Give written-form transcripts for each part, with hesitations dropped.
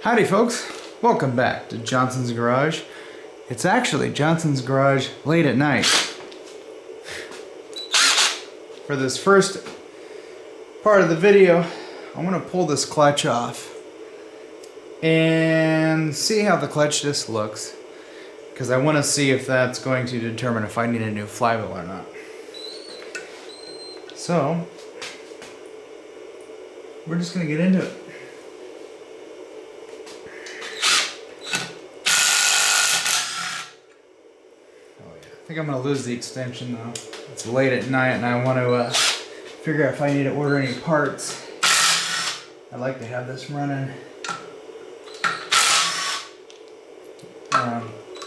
Howdy folks, welcome back to Johnson's Garage. It's actually Johnson's Garage late at night. For this first part of the video, I'm going to pull this clutch off and see how the clutch disc looks, because I want to see if that's going to determine if I need a new flywheel or not. So, we're just going to get into it. I think I'm going to lose the extension though. It's late at night and I want to figure out if I need to order any parts. I'd like to have this running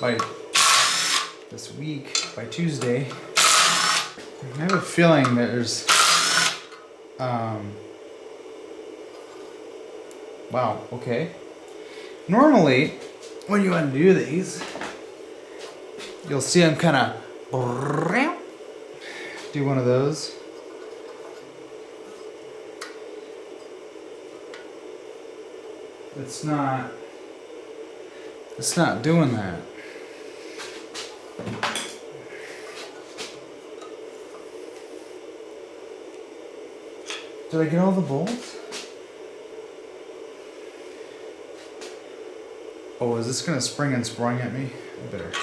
by this week, by Tuesday. I have a feeling that there's wow, okay. Normally, when you undo these, you'll see them kind of do one of those. It's not doing that. Did I get all the bolts? Oh, is this gonna spring and sprung at me? I better.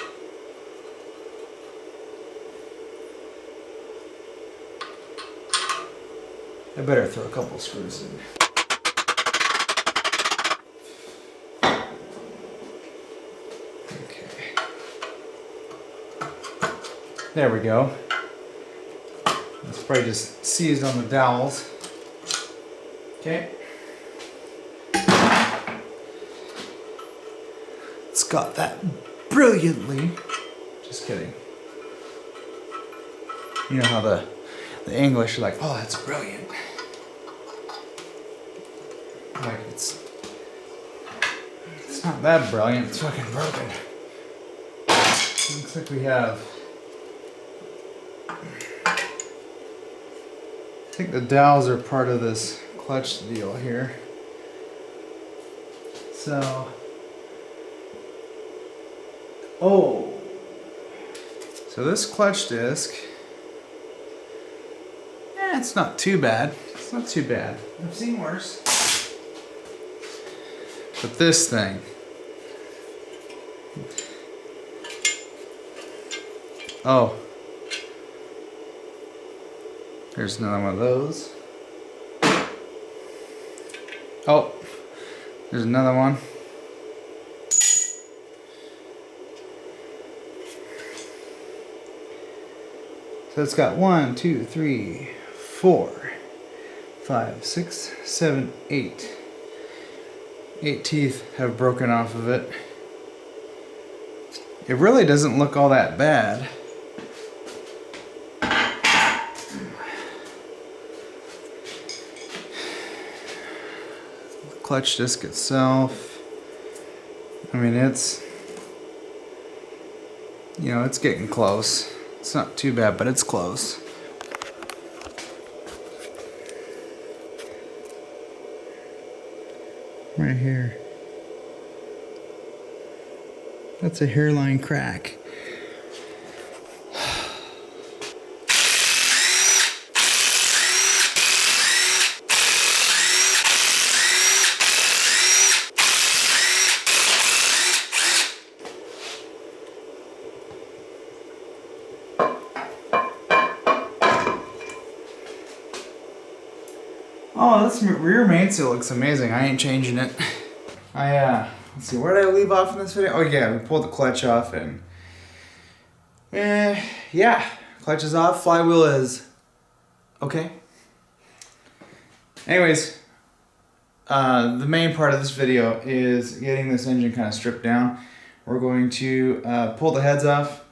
I better throw a couple screws in. Okay. There we go. It's probably just seized on the dowels. Okay. It's got that brilliantly. Just kidding. You know how the English are like, oh, that's brilliant. Like, it's not that brilliant, it's fucking broken. Looks like we have, I think the dowels are part of this clutch deal here. So, oh, so this clutch disc, it's not too bad. It's not too bad. I've seen worse. But this thing. Oh. There's another one of those. Oh. There's another one. So it's got 1, 2, 3, 4, 5, 6, 7, 8. 8 teeth have broken off of it. It really doesn't look all that bad. The clutch disc itself, I mean, it's, you know, it's getting close. It's not too bad, but it's close. Right here. That's a hairline crack. Oh, this rear mainsail looks amazing. I ain't changing it. Let's see, where did I leave off in this video? Oh yeah, we pulled the clutch off and yeah, clutch is off, flywheel is okay. Anyways, the main part of this video is getting this engine kind of stripped down. We're going to pull the heads off.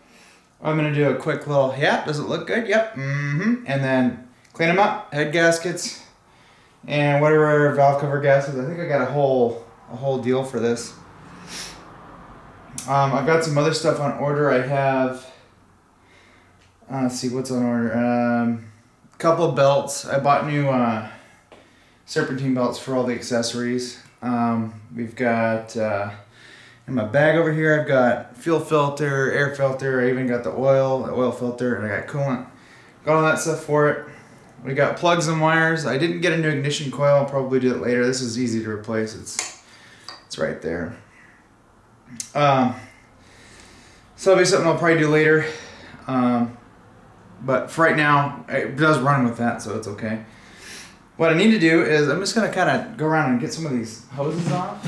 I'm going to do a quick little, yeah, does it look good? Yep, and then clean them up, head gaskets, and whatever valve cover gaskets. I think I got a whole deal for this. I've got some other stuff on order. I have, let's see what's on order. A couple of belts. I bought new serpentine belts for all the accessories. We've got, in my bag over here, I've got fuel filter, air filter, I even got the oil filter, and I got coolant. Got all that stuff for it. We got plugs and wires. I didn't get a new ignition coil, I'll probably do it later. This is easy to replace, it's right there. So that'll be something I'll probably do later. But for right now, it does run with that, so it's okay. What I need to do is I'm just going to kind of go around and get some of these hoses off.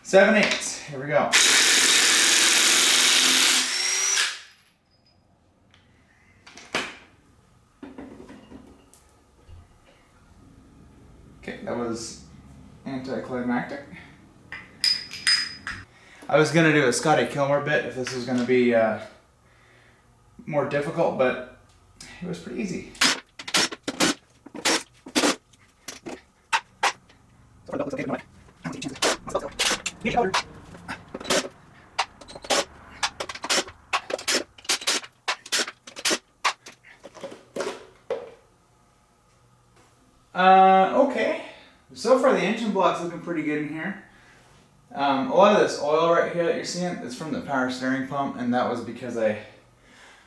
Seven eighths. Here we go. Okay, that was anticlimactic. I was gonna do a Scotty Kilmer bit if this was gonna be more difficult, but it was pretty easy. Okay. So far the engine block's looking pretty good in here. A lot of this oil right here that you're seeing is from the power steering pump, and that was because I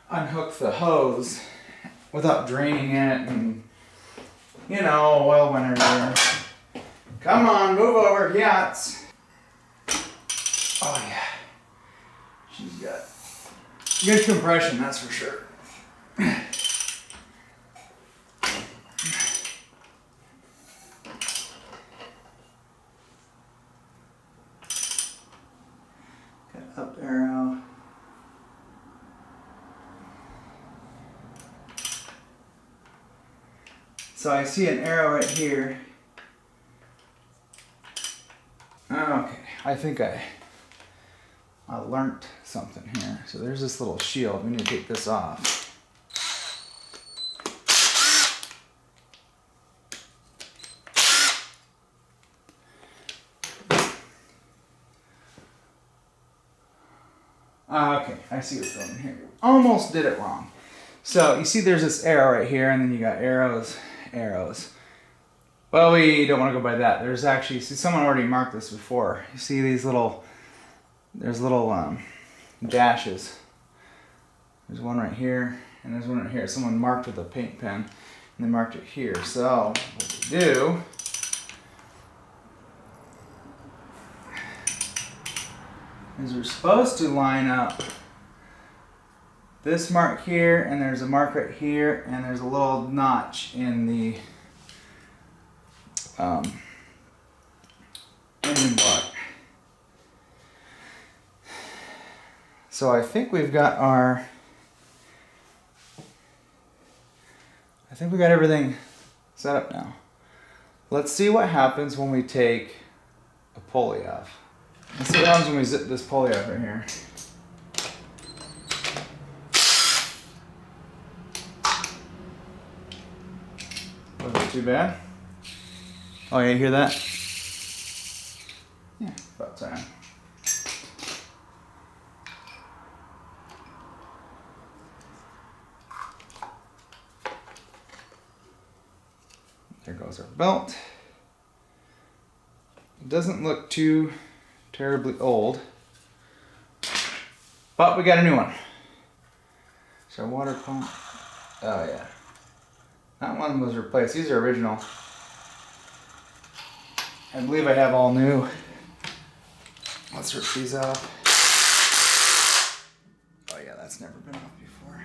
unhooked the hose without draining it, and you know, oil went everywhere. Come on, move over, yachts. Oh yeah. She's got good compression, that's for sure. Got up arrow. So I see an arrow right here. Okay, I think I learnt something here. So there's this little shield. We need to take this off. Okay, I see what's going on here. Almost did it wrong. So you see there's this arrow right here, and then you got arrows, arrows. Well, we don't want to go by that. There's actually, see, someone already marked this before. You see these little, there's little dashes. There's one right here, and there's one right here. Someone marked with a paint pen, and they marked it here. So what we do is we're supposed to line up this mark here, and there's a mark right here, and there's a little notch in the engine block. So I think we've got our, I think we got everything set up now. Let's see what happens when we take a pulley off. Let's see what happens when we zip this pulley off right here. Wasn't too bad. Oh yeah, you hear that? Yeah, about time. There goes our belt. It doesn't look too terribly old, but we got a new one. So water pump. Oh yeah, that one was replaced. These are original. I believe I have all new. Let's rip these off. Oh yeah, that's never been off before.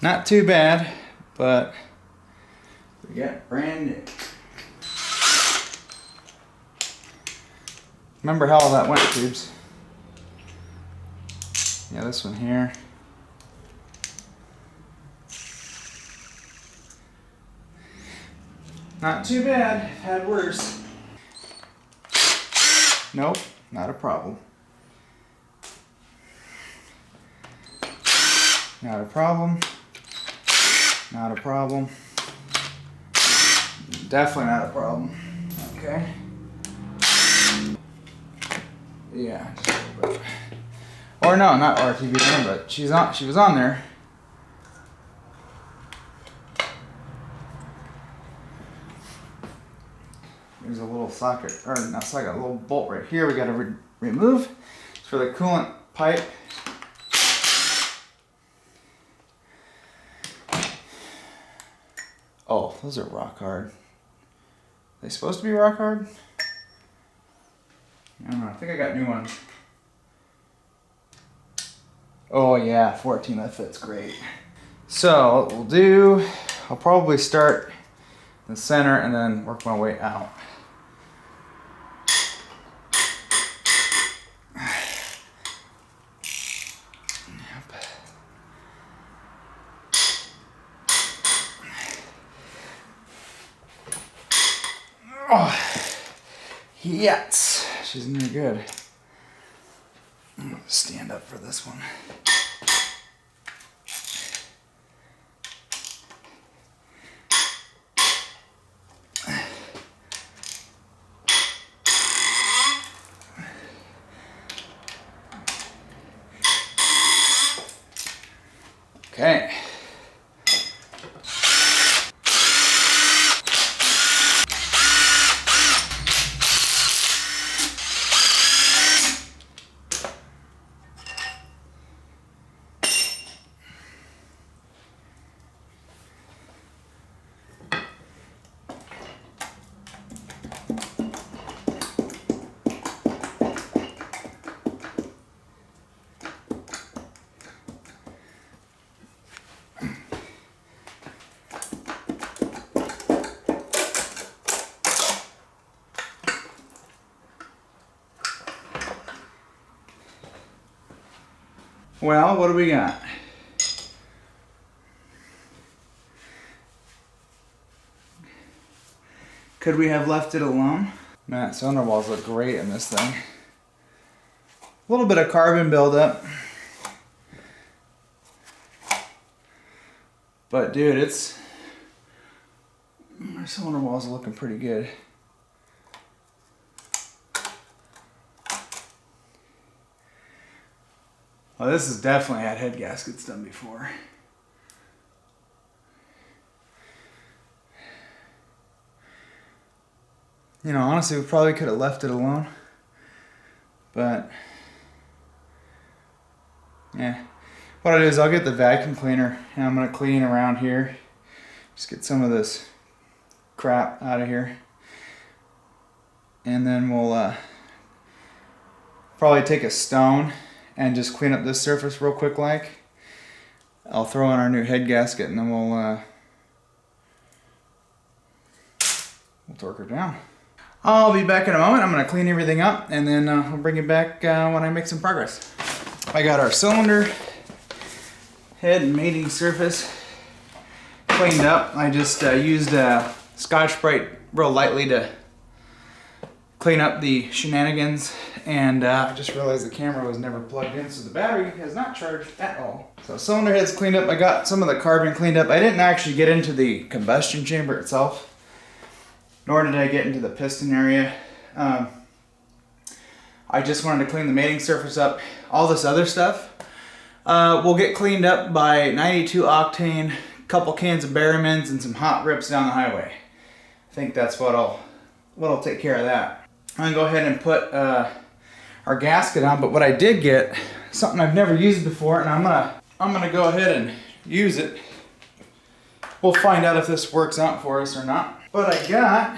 Not too bad, but we got brand new. Remember how all that went, tubes? Yeah, this one here. Not too bad, had worse. Nope, not a problem. Not a problem. Not a problem. Definitely not a problem. Okay. Yeah, just a little bit. Or no, not RTV, but she was on there. There's a little socket, or not socket, a little bolt right here we gotta remove. It's for the coolant pipe. Oh, those are rock hard. Are they supposed to be rock hard? I don't know, I think I got new ones. Oh yeah, 14, that fits great. So what we'll do, I'll probably start in the center and then work my way out. Oh, yes, she's in there good. I'm gonna stand up for this one. Okay. Well, what do we got? Could we have left it alone? Man, cylinder walls look great in this thing. A little bit of carbon buildup. But dude, our cylinder walls are looking pretty good. Well, this has definitely had head gaskets done before. You know, honestly, we probably could have left it alone. But, yeah. What I'll do is I'll get the vacuum cleaner and I'm going to clean around here. Just get some of this crap out of here. And then we'll probably take a stone and just clean up this surface real quick like. I'll throw in our new head gasket and then we'll torque her down. I'll be back in a moment. I'm going to clean everything up and then I'll bring you back when I make some progress. I got our cylinder head and mating surface cleaned up. I just used Scotch-Brite real lightly to clean up the shenanigans, and I just realized the camera was never plugged in, so the battery has not charged at all. So cylinder head's cleaned up. I got some of the carbon cleaned up. I didn't actually get into the combustion chamber itself, nor did I get into the piston area. I just wanted to clean the mating surface up. All this other stuff will get cleaned up by 92 octane, couple cans of Berryman's, and some hot rips down the highway. I think that's what'll take care of that. I'm gonna go ahead and put our gasket on, but what I did get, something I've never used before, and I'm gonna go ahead and use it. We'll find out if this works out for us or not. But I got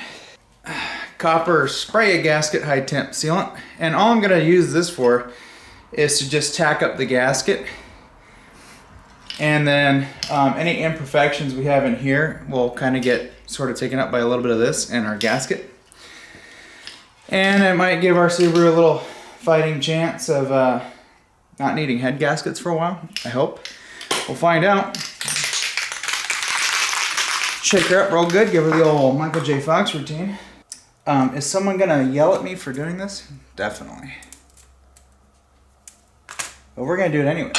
copper spray gasket high temp sealant, and all I'm gonna use this for is to just tack up the gasket, and then any imperfections we have in here will kind of get sort of taken up by a little bit of this and our gasket, and it might give our Subaru a little fighting chance of not needing head gaskets for a while. I hope. We'll find out. Shake her up real good, give her the old Michael J. Fox routine. Is someone gonna yell at me for doing this? Definitely. But we're gonna do it anyways,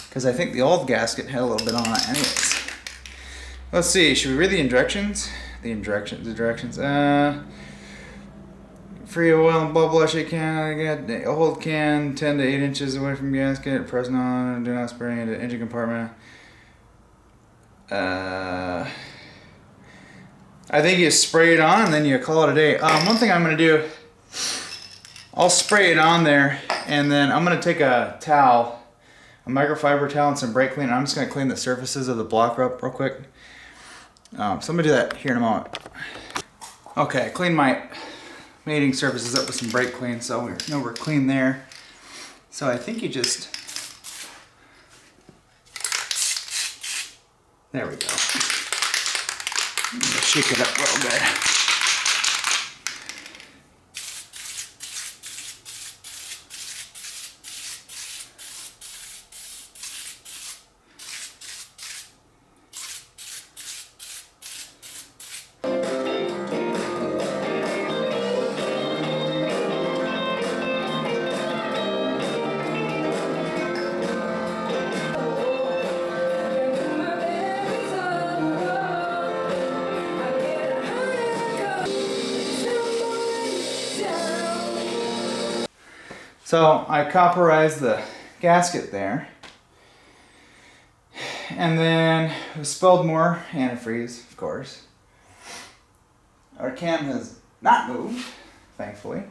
because I think the old gasket had a little bit on it anyways. Let's see, should we read the directions? The directions. Free oil and bubble wash can, hold can 10 to 8 inches away from gasket, press on, do not spray into engine compartment. I think you spray it on and then you call it a day. One thing I'm gonna do, I'll spray it on there, and then I'm gonna take a towel, a microfiber towel and some brake cleaner. I'm just gonna clean the surfaces of the block up real quick. So I'm gonna do that here in a moment. Okay, I cleaned my mating surfaces up with some brake clean, so we know we're clean there. So I think you just, there we go. I'm gonna shake it up real good. So I copperized the gasket there, and then we spilled more antifreeze, of course. Our cam has not moved, thankfully.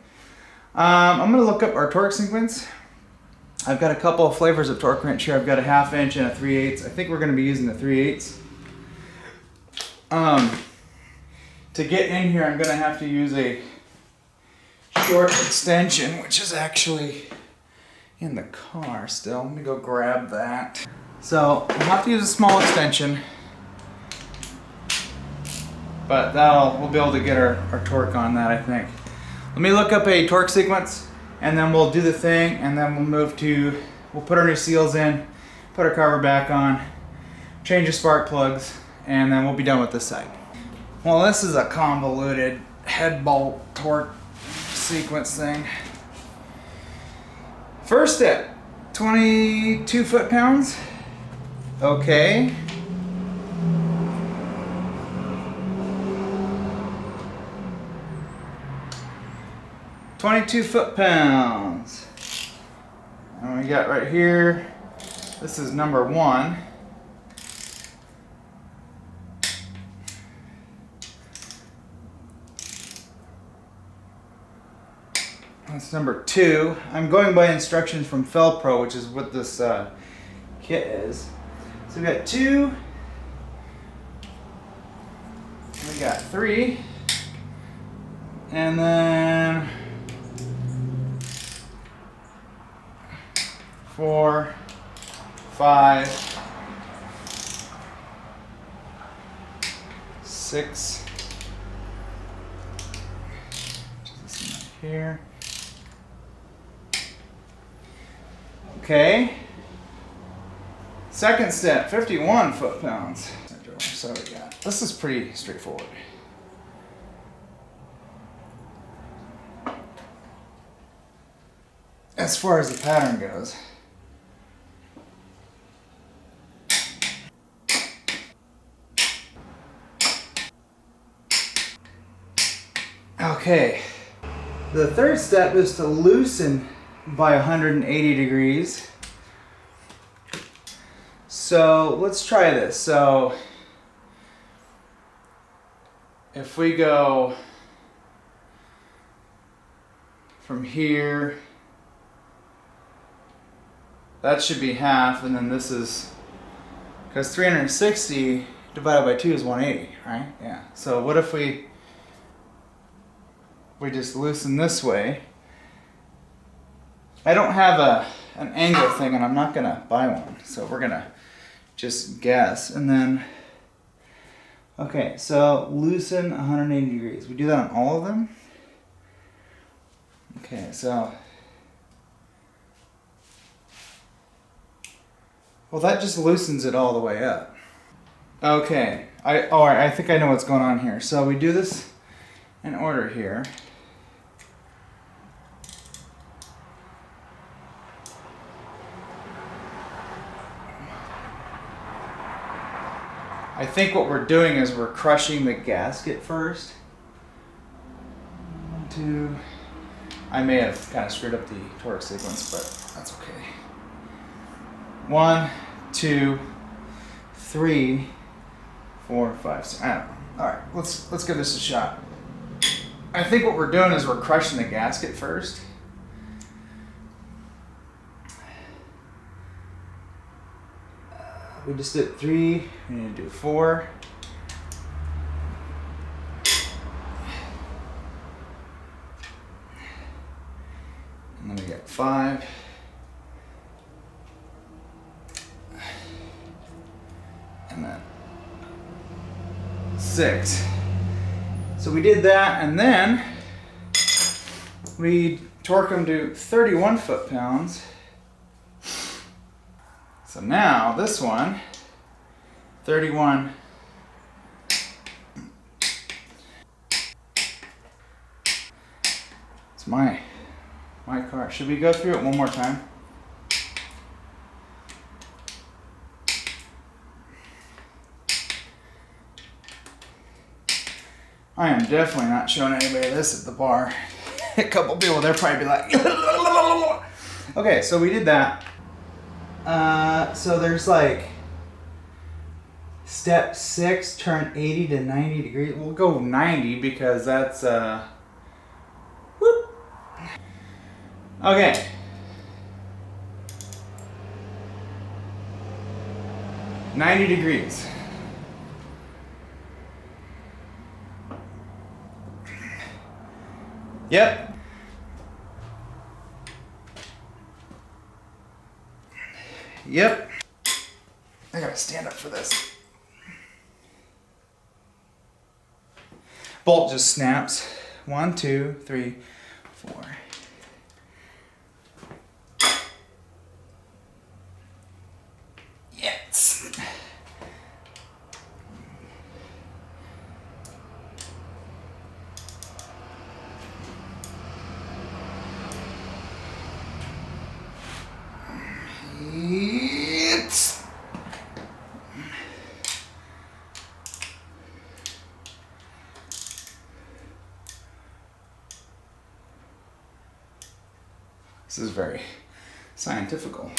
I'm going to look up our torque sequence. I've got a couple of flavors of torque wrench here. I've got a 1/2 inch and a 3/8. I think we're going to be using the 3/8. To get in here, I'm going to have to use a short extension, which is actually in the car still. Let me go grab that. So I'll have to use a small extension, but we'll be able to get our torque on that, I think. Let me look up a torque sequence, and then we'll do the thing, and then we'll put our new seals in, put our carburetor back on, change the spark plugs, and then we'll be done with this side. Well, this is a convoluted head bolt torque sequence thing. First step, 22 foot-pounds. Okay. "22 foot-pounds. And we got right here, this is number 1. That's number 2. I'm going by instructions from Felpro, which is what this kit is. So we got 2. We got 3. And then 4, 5, 6. This one right here. Okay. Second step, 51 foot-pounds. So we got, this is pretty straightforward. As far as the pattern goes. Okay. The third step is to loosen by 180 degrees. So let's try this. So if we go from here, that should be half, and then this is, because 360 divided by 2 is 180, right? Yeah. So what if we just loosen this way? I don't have an angle thing, and I'm not gonna buy one, so we're gonna just guess. And then, okay, so loosen 180 degrees. We do that on all of them? Okay, so, well, that just loosens it all the way up. Okay, I think I know what's going on here. So we do this in order here. I think what we're doing is we're crushing the gasket first. 1, 2. I may have kind of screwed up the torque sequence, but that's okay. 1, 2, 3, 4, 5, 6. I don't know. All right, let's give this a shot. I think what we're doing is we're crushing the gasket first. We just did 3, we need to do 4. And then we got 5. And then 6. So we did that, and then we torque them to 31 foot-pounds. So now this one, 31. It's my car. Should we go through it one more time? I am definitely not showing anybody this at the bar. A couple people, they'll probably be like, okay, so we did that. So there's like step 6, turn 80 to 90 degrees. We'll go 90 because that's whoop. Okay. 90 degrees. Yep. Yep. I gotta stand up for this. Bolt just snaps. 1, 2, 3, 4. Yes. This is very scientifical.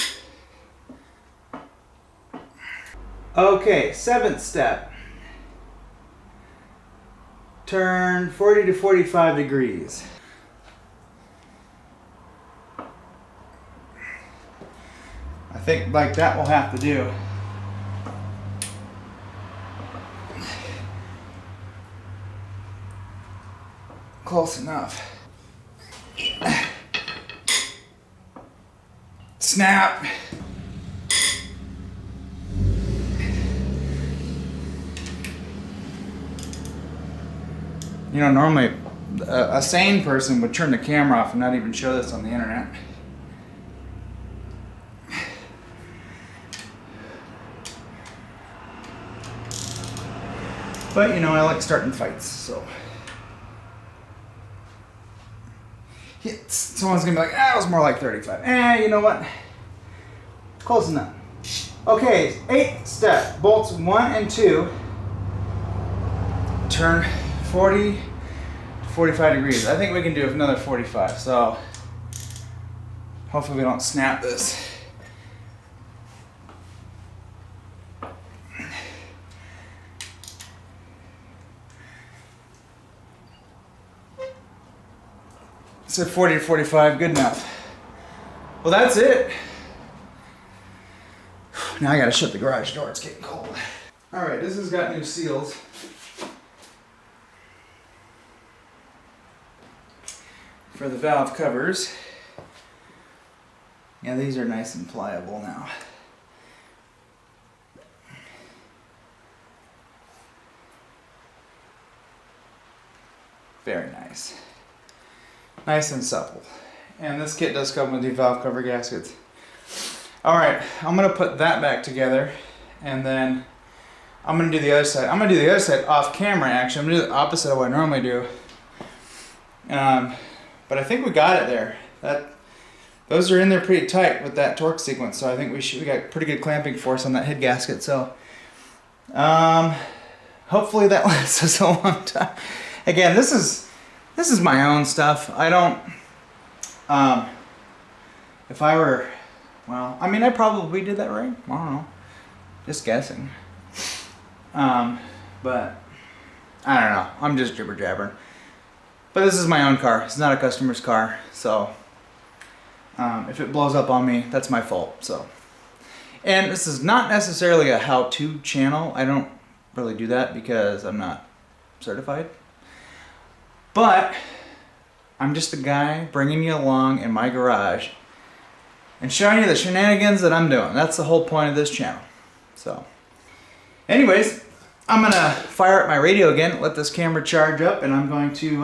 Okay, 7th step. Turn 40 to 45 degrees. I think like that will have to do. Close enough. Snap. You know, normally a sane person would turn the camera off and not even show this on the internet. But you know, I like starting fights, so. Someone's gonna be like, ah, it was more like 35. You know what? Close enough. Okay, 8th step. Bolts 1 and 2. Turn 40 to 45 degrees. I think we can do another 45, so hopefully we don't snap this. Said 40 to 45, good enough. Well, that's it. Now I gotta shut the garage door, it's getting cold. All right, this has got new seals. For the valve covers. Yeah, these are nice and pliable now. Very nice. Nice and supple. And this kit does come with the valve cover gaskets. Alright, I'm going to put that back together, and then I'm going to do the other side. I'm going to do the other side off camera, actually. I'm going to do the opposite of what I normally do. But I think we got it there. Those are in there pretty tight with that torque sequence, so I think we got pretty good clamping force on that head gasket. So hopefully that lasts us a long time. Again, this is my own stuff. I don't, if I were, well, I mean, I probably did that right. I don't know. Just guessing. But I don't know. I'm just jibber jabbering. But this is my own car. It's not a customer's car. So if it blows up on me, that's my fault. So, and this is not necessarily a how-to channel. I don't really do that because I'm not certified. But I'm just a guy bringing you along in my garage and showing you the shenanigans that I'm doing. That's the whole point of this channel. So, anyways, I'm gonna fire up my radio again, let this camera charge up, and I'm going to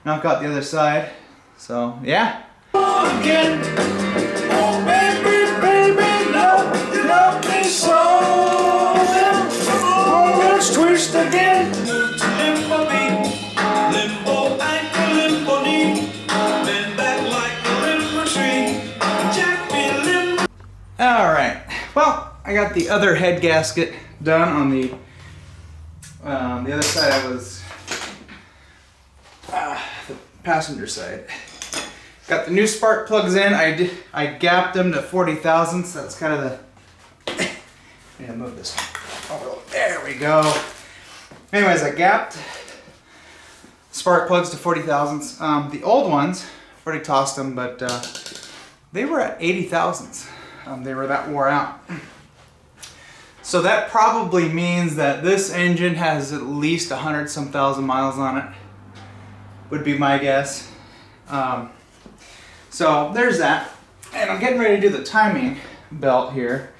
knock out the other side. So, yeah. Again. Oh, baby, baby, no, you love me so. Oh, let's twist again. Alright, well, I got the other head gasket done on the other side. I was the passenger side. Got the new spark plugs in. I gapped them to 40 thousandths. That's kind of the, yeah, move this over. There we go. Anyways, I gapped spark plugs to 40 thousandths. The old ones, I've already tossed them, but they were at 80 thousandths. They were that wore out. So that probably means that this engine has at least 100-some thousand miles on it, would be my guess. So there's that. And I'm getting ready to do the timing belt here.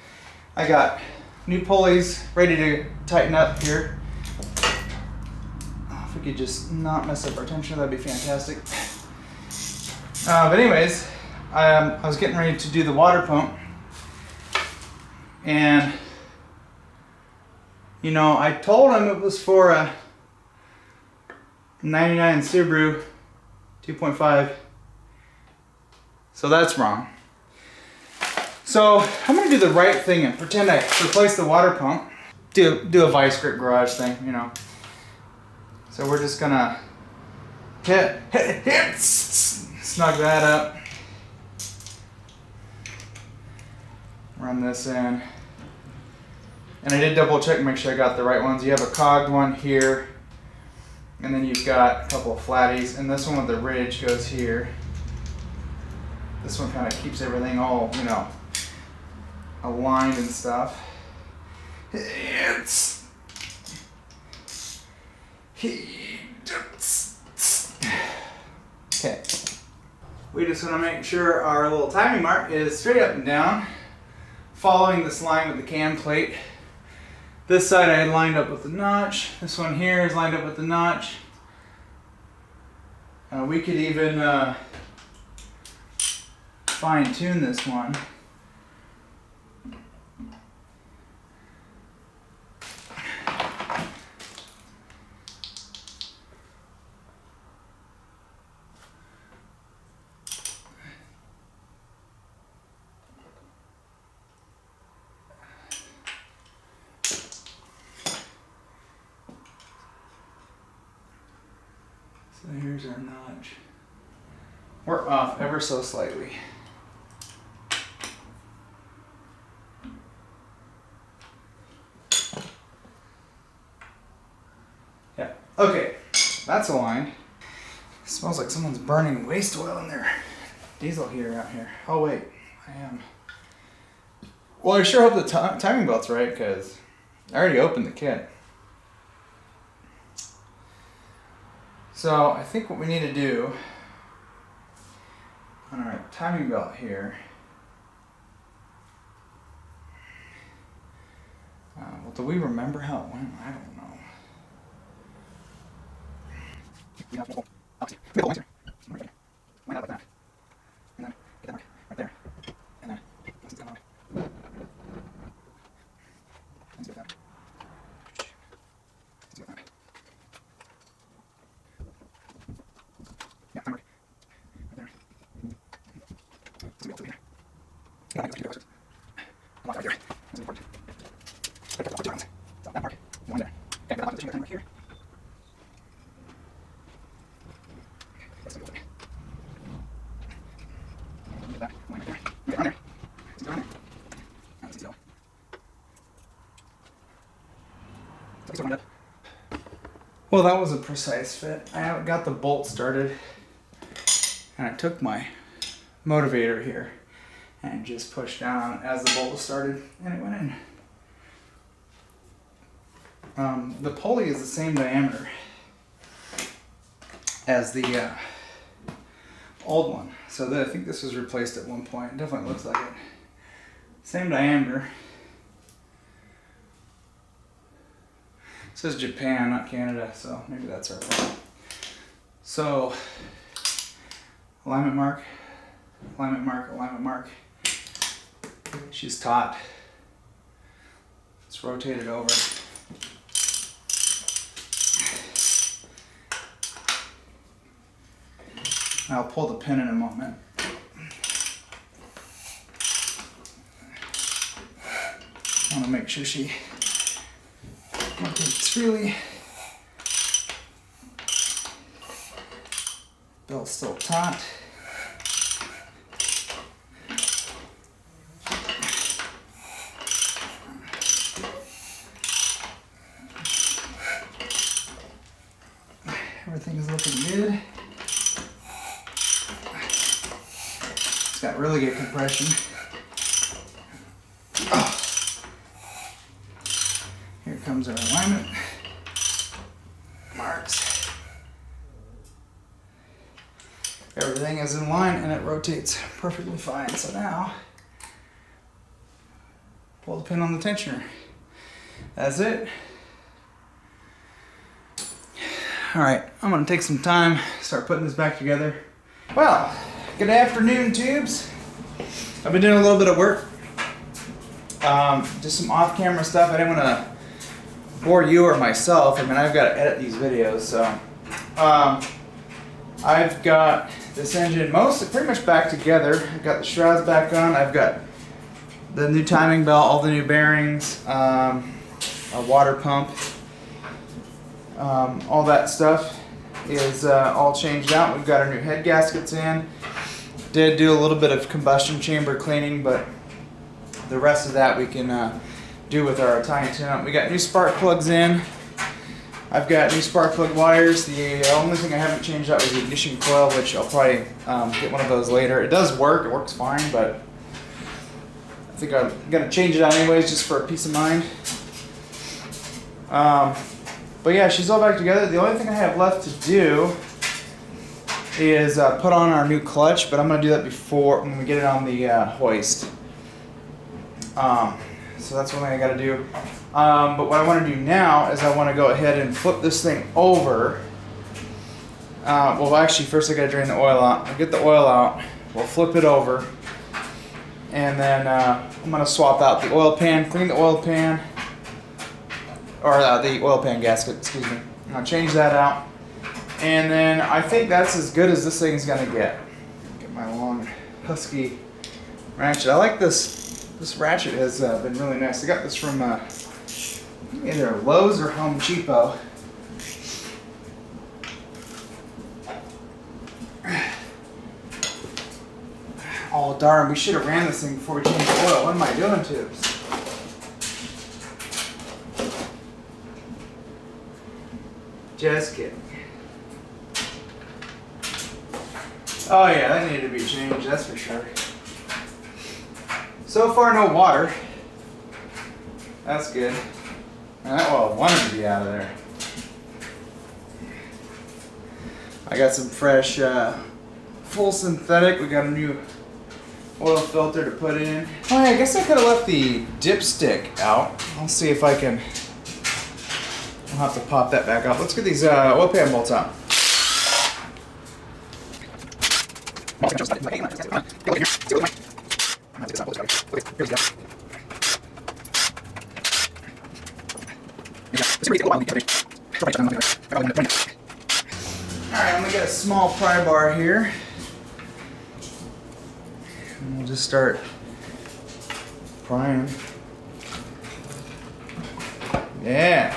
I got new pulleys ready to tighten up here. If we could just not mess up our tensioner, that'd be fantastic. But anyways, I was getting ready to do the water pump. And, you know, I told him it was for a 99 Subaru 2.5. So that's wrong. So I'm gonna do the right thing and pretend I replace the water pump. Do a vice grip garage thing, you know. So we're just gonna hit, snug that up. run this in. And I did double check, make sure I got the right ones. You have a cogged one here, and then you've got a couple of flatties, and this one with the ridge goes here. This one kind of keeps everything all, you know, aligned and stuff. Okay. We just want to make sure our little timing mark is straight up and down, following this line with the cam plate. This side I had lined up with the notch. This one here is lined up with the notch. We could even fine tune this one. So here's our notch. We're off ever so slightly. Yeah, okay, that's aligned. It smells like someone's burning waste oil in their diesel heater out here. Oh wait, I am. Well, I sure hope the timing belt's right, because I already opened the kit. So I think what we need to do on our timing belt here, well, do we remember how it went? I don't know. We have to pull answer. Line up like that. And then get that mark right there. And then once it's done on it. Let's do that. Let's do that. Yeah, time mark. Right there. Let's do it. No, I think it's I'm not right here. That's important. Better put the ones. So that mark. One there. Okay, I'll put the time mark here. Well, that was a precise fit. I got the bolt started, and I took my motivator here and just pushed down as the bolt was started, and it went in. The pulley is the same diameter as the old one, so I think this was replaced at one point. It definitely looks like it. Same diameter. It says Japan, not Canada, so maybe that's our fault. So, alignment mark, alignment mark, alignment mark. She's taut. Let's rotate it over. I'll pull the pin in a moment. I want to make sure she rotates freely. Belt's still taut. Everything's looking good. It's got really good compression. Oh. Here comes our alignment marks. Everything is in line and it rotates perfectly fine. So now, pull the pin on the tensioner. That's it. All right, I'm gonna take some time, start putting this back together. Well, good afternoon, tubes. I've been doing a little bit of work. Just some off-camera stuff. I didn't want to bore you or myself. I mean, I've got to edit these videos, so I've got this engine pretty much back together. I've got the shrouds back on. I've got the new timing belt, all the new bearings, a water pump. All that stuff is all changed out. We've got our new head gaskets in. Did do a little bit of combustion chamber cleaning, but the rest of that we can do with our Italian tune-up. We got new spark plugs in. I've got new spark plug wires. The only thing I haven't changed out was the ignition coil, which I'll probably get one of those later. It does work, it works fine, but I think I'm gonna change it out anyways just for peace of mind. But yeah, she's all back together. The only thing I have left to do is put on our new clutch, but I'm gonna do that before when we get it on the hoist. So that's one thing I gotta do. But what I want to do now is I want to go ahead and flip this thing over. Well, actually, first I got to drain the oil out. I'll get the oil out. We'll flip it over. And then I'm going to swap out the oil pan, clean the oil pan, or the oil pan gasket, excuse me. I'll change that out. And then I think that's as good as this thing's going to get. Get my long, husky ratchet. I like this. This ratchet has been really nice. I got this from either Lowe's or Home Depot. Oh darn, we should have ran this thing before we changed the oil. What am I doing to it? Just kidding. Oh yeah, that needed to be changed, that's for sure. So far no water. That's good. And that oil wanted to be out of there. I got some fresh full synthetic. We got a new oil filter to put in. Oh yeah, I guess I could have left the dipstick out. I'll see if I can. I'll have to pop that back up. Let's get these oil pan bolts out. Alright, I'm going to get a small pry bar here. And we'll just start prying. Yeah.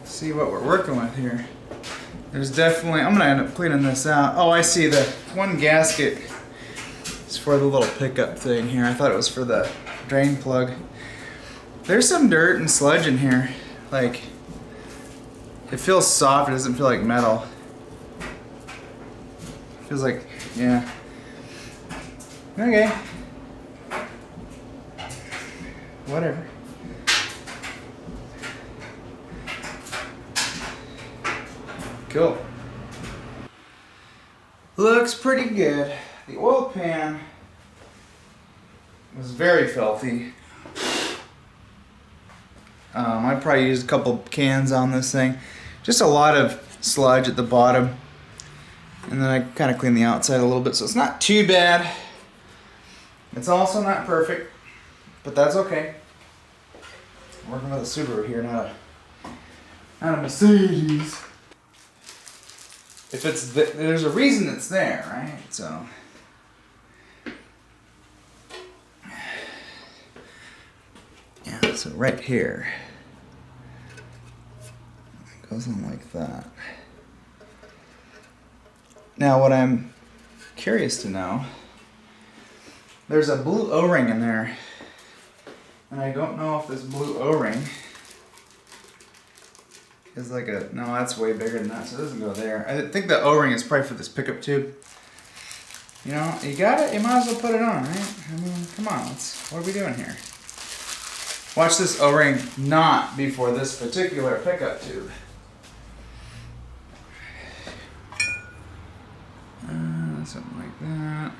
See what we're working with here. There's definitely, I'm going to end up cleaning this out. Oh, I see, the one gasket is for the little pickup thing here. I thought it was for the drain plug. There's some dirt and sludge in here. Like, it feels soft, it doesn't feel like metal. It feels like, yeah. Okay. Whatever. Cool. Looks pretty good. The oil pan was very filthy. I probably used a couple cans on this thing. Just a lot of sludge at the bottom. And then I kind of cleaned the outside a little bit, so it's not too bad. It's also not perfect, but that's okay. I'm working with a Subaru here, not a Mercedes. If it's there's a reason it's there, right? So yeah, so right here it goes on like that. Now what I'm curious to know, there's a blue O-ring in there, and I don't know if this blue O-ring is like a, no, that's way bigger than that, so it doesn't go there. I think the O-ring is probably for this pickup tube. You know, you got it, you might as well put it on, right? I mean, come on, what are we doing here? Watch this O-ring not be for this particular pickup tube. Something like that.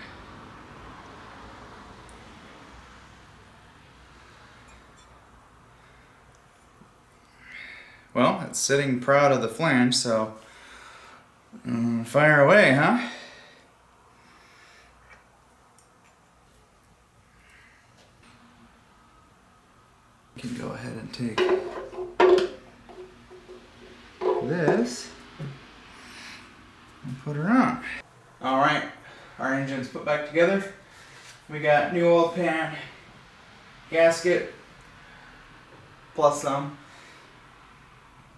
Well, it's sitting proud of the flange, so fire away, huh? You can go ahead and take this and put her on. All right, our engine's put back together. We got new oil pan, gasket, plus some.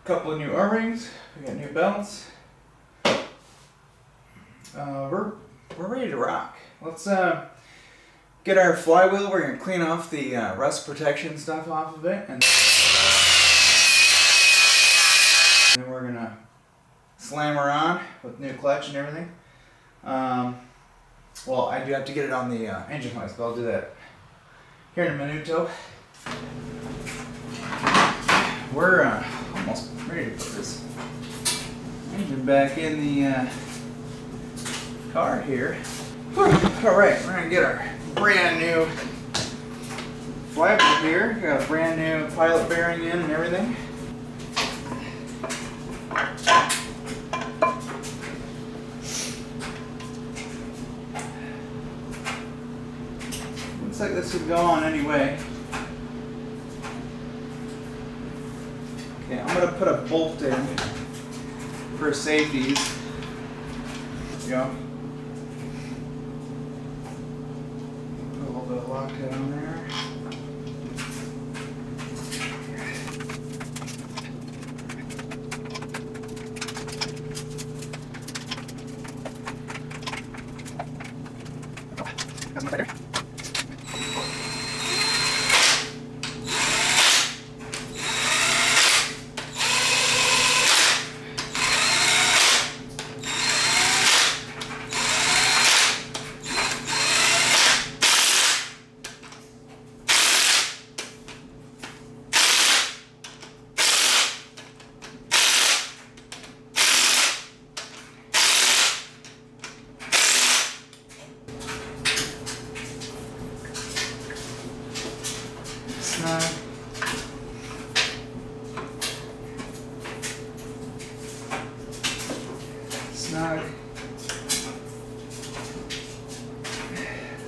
Couple of new O-rings. We got new belts. We're ready to rock. Let's get get our flywheel. We're gonna clean off the rust protection stuff off of it, and then we're gonna slam her on with new clutch and everything. Well, I do have to get it on the engine hoist, but I'll do that here in a minuto. We're almost ready to put this engine back in the car here. Alright, we're gonna get our brand new flywheel here. Got a brand new pilot bearing in and everything. Looks like this would go on anyway. Okay, I'm going to put a bolt in for safeties. There we go. Put a little bit of Loctite on there. That's much better. Snug. Snug.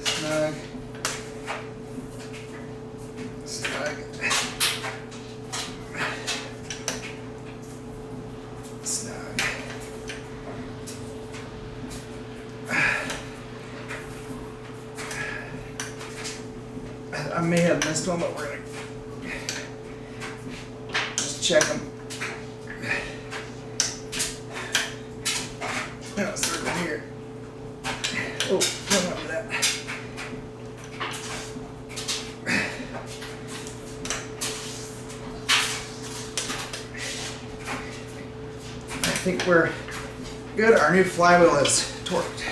Snug. Snug. Snug. I may have missed one, but we're gonna just check them. No, circle here. Oh, don't remember that. I think we're good. Our new flywheel is torqued.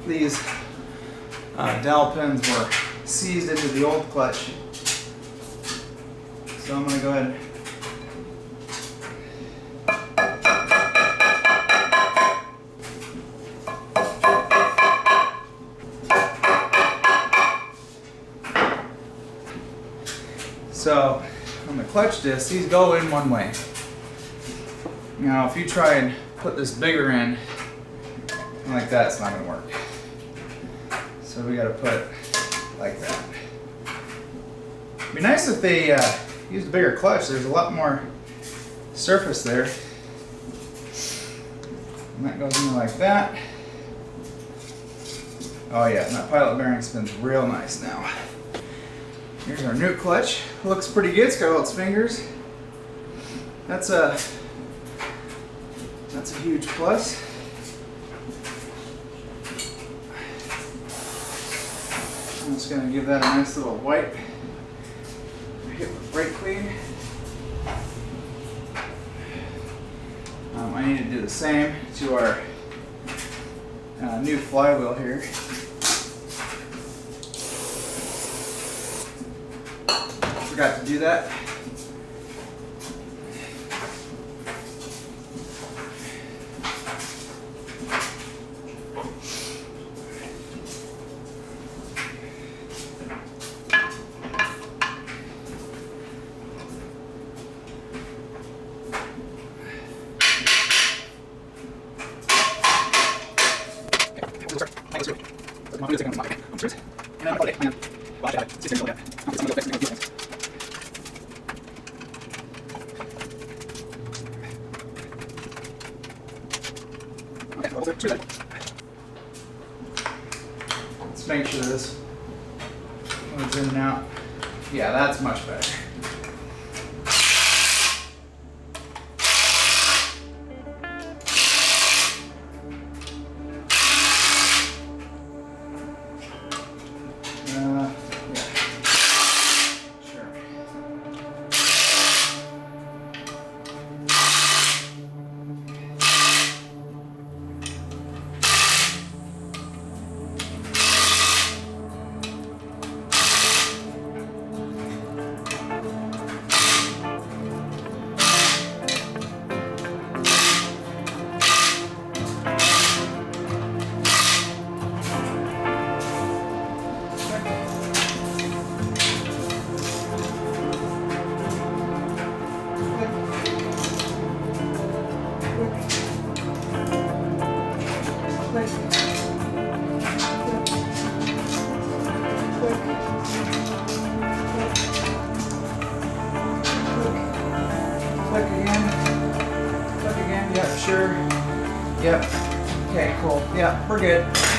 These dowel pins were seized into the old clutch. So I'm going to go ahead So on the clutch disc, these go in one way. Now if you try and put this bigger in like that, it's not going to work. So we got to put it like that. It'd be nice if they used a bigger clutch. There's a lot more surface there. And that goes in like that. Oh yeah, and that pilot bearing spins real nice now. Here's our new clutch. Looks pretty good. It's got all its fingers. That's a huge plus. I'm just going to give that a nice little wipe. Hit with brake clean. I need to do the same to our new flywheel here. Forgot to do that. Let's make sure this moves in and out. Yeah, that's much better. again? Yep, sure. Yep. Okay, cool. Yep, we're good.